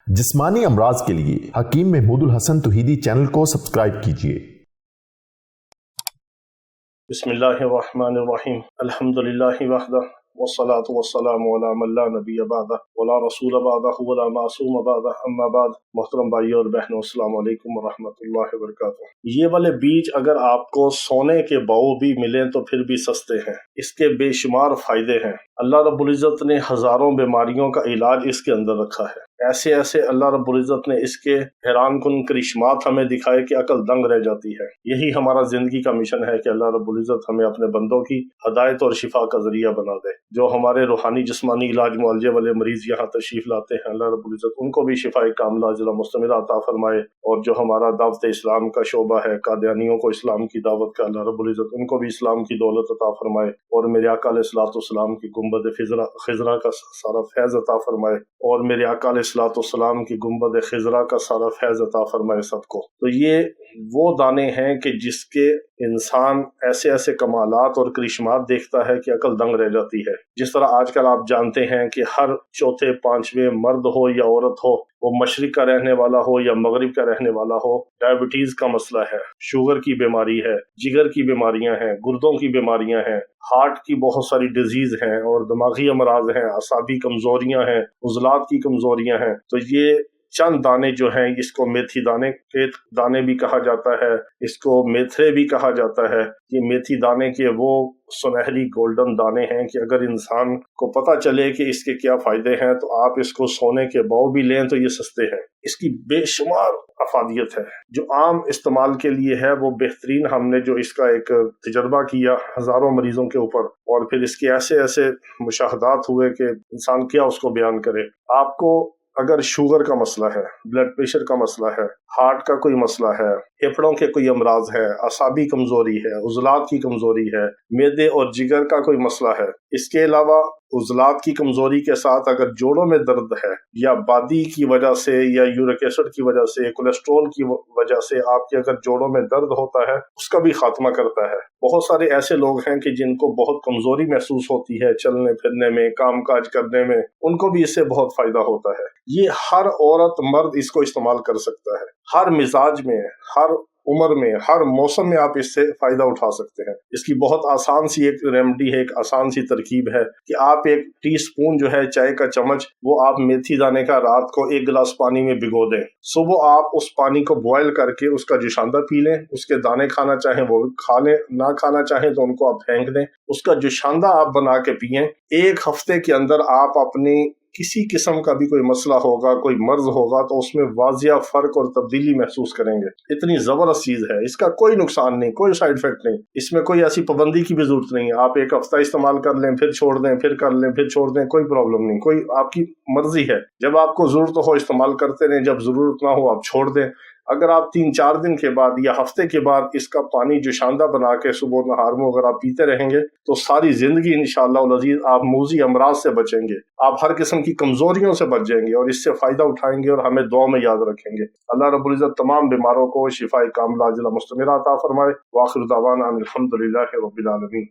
जिस्मानी अमराज के लिए हकीम महमूदुल हसन तौहीदी चैनल को सब्सक्राइब कीजिए। बिस्मिल्लाहिर्रहमानिर्रहीम अल्हम्दुलिल्लाहि वहदह वस्सलातु वस्सलामु अला मन ला नबिय्य बअदह वला रसूल बअदह वला मासूम बअदह अम्मा बाद। मोहतरम भाइयों और बहनों, अस्सलाम वालेकुम वरहमतुल्लाहि वबरकातुहू। ये वाले बीज अगर आपको सोने के भाव भी मिलें तो फिर भी सस्ते हैं, इसके बेशुमार फायदे हैं। अल्लाह रब्बुल इज़्ज़त ने हजारों बीमारियों का इलाज इसके अंदर रखा है। ऐसे ऐसे अल्लाह रब्बुल इज़्ज़त ने इसके हैरान कुन करिश्मात हमें दिखाए कि अकल दंग रह जाती है। यही हमारा जिंदगी का मिशन है कि अल्लाह रब्बुल इज़्ज़त हमें अपने बंदों की हदायत और शिफा का जरिया बना दे। जो हमारे रूहानी जिस्मानी इलाज मुआलजे वाले मरीज यहाँ तशरीफ लाते हैं, अल्लाह रब्बुल इज़्ज़त उनको भी शिफाए कामिला अजला मुस्तमिरा अता फरमाए। और जो हमारा दावत इस्लाम का शोबा है, कादियानियों को इस्लाम की दावत का, अल्लाह रब्बुल इज़्ज़त उनको भी इस्लाम की दौलत अता फरमाए। और मेरे आका अलैहिस्सलाम की गुंबद खिजरा का सारा फैज़ अता फरमाए। और मेरे आका अलैहिस्सलाम की गुंबद खिजरा का सारा फैज़ अता फरमाए सबको। तो ये वो दाने हैं कि जिसके इंसान ऐसे ऐसे कमालात और करिश्मात देखता है कि अकल दंग रह जाती है। जिस तरह आजकल आप जानते हैं कि हर चौथे पांचवें मर्द हो या औरत हो, वो मशरिक का रहने वाला हो या मगरिब का रहने वाला हो, डायबिटीज का मसला है, शुगर की बीमारी है, जिगर की बीमारियां हैं, गुर्दों की बीमारियां हैं, हार्ट की बहुत सारी डिजीज हैं और दिमागी अमराज हैं, असाबी कमजोरियां हैं, उजलात की कमजोरियां हैं। तो ये चंद दाने जो हैं, इसको मेथी दाने के दाने भी कहा जाता है, इसको मेथरे भी कहा जाता है। ये मेथी दाने के वो सुनहरी गोल्डन दाने हैं कि अगर इंसान को पता चले कि इसके क्या फायदे हैं तो आप इसको सोने के भाव भी लें तो ये सस्ते हैं। इसकी बेशुमार अफादियत है। जो आम इस्तेमाल के लिए है वो बेहतरीन, हमने जो इसका एक तजर्बा किया हजारों मरीजों के ऊपर, और फिर इसके ऐसे ऐसे मुशाहदात हुए कि इंसान क्या उसको बयान करे। आपको अगर शुगर का मसला है, ब्लड प्रेशर का मसला है, हार्ट का कोई मसला है, फेफड़ों के कोई अमराज है, असाबी कमजोरी है, उजलात की कमजोरी है, मैदे और जिगर का कोई मसला है, इसके अलावा उजलात की कमजोरी के साथ अगर जोड़ों में दर्द है या बादी की वजह से या यूरिक एसिड की वजह से, कोलेस्ट्रॉल की वजह से आपके अगर जोड़ों में दर्द होता है, उसका भी खात्मा करता है। बहुत सारे ऐसे लोग हैं कि जिनको बहुत कमजोरी महसूस होती है चलने फिरने में, काम काज करने में, उनको भी इससे बहुत फायदा होता है। ये हर औरत मर्द इसको इस्तेमाल कर सकता है। हर मिजाज में, हर उम्र में, हर मौसम में आप इससे फायदा उठा सकते हैं। इसकी बहुत आसान सी एक रेमेडी है, एक आसान सी तरकीब है कि आप एक टीस्पून जो है चाय का चम्मच, वो आप मेथी दाने का रात को 1 गिलास पानी में भिगो दें। सुबह आप उस पानी को बॉयल करके उसका जुशांदा पी लें। उसके दाने खाना चाहें वो खा लें, ना खाना चाहें तो उनको आप फेंक दें। उसका जुशांदा आप बना के पिएं। 1 हफ्ते के अंदर आप अपनी किसी किस्म का भी कोई मसला होगा, कोई मर्ज होगा, तो उसमें वाजिया फर्क और तब्दीली महसूस करेंगे। इतनी जबरदस्त चीज है, इसका कोई नुकसान नहीं, कोई साइड इफेक्ट नहीं, इसमें कोई ऐसी पाबंदी की भी जरूरत नहीं है। आप 1 हफ्ता इस्तेमाल कर लें, फिर छोड़ दें, फिर कर लें, फिर छोड़ दें, कोई प्रॉब्लम नहीं, कोई आपकी मर्जी है। जब आपको जरूरत हो इस्तेमाल करते रहें, जब जरूरत ना हो आप छोड़ दें। अगर आप 3-4 दिन के बाद या हफ्ते के बाद इसका पानी जुशांदा बना के सुबह नहार में अगर आप पीते रहेंगे तो सारी जिंदगी इंशाअल्लाह अज़ीज़ आप मूजी अमराज से बचेंगे, आप हर किस्म की कमजोरियों से बच जाएंगे और इससे फायदा उठाएंगे और हमें दुआ में याद रखेंगे। अल्लाह रब्बुल इज़्ज़त तमाम बीमारों को शिफाए कामिला अजला मुस्तमिरा अता फरमाए। व आखिर दावाना अनिल हम्दुलिल्लाहि रब्बिल आलमीन।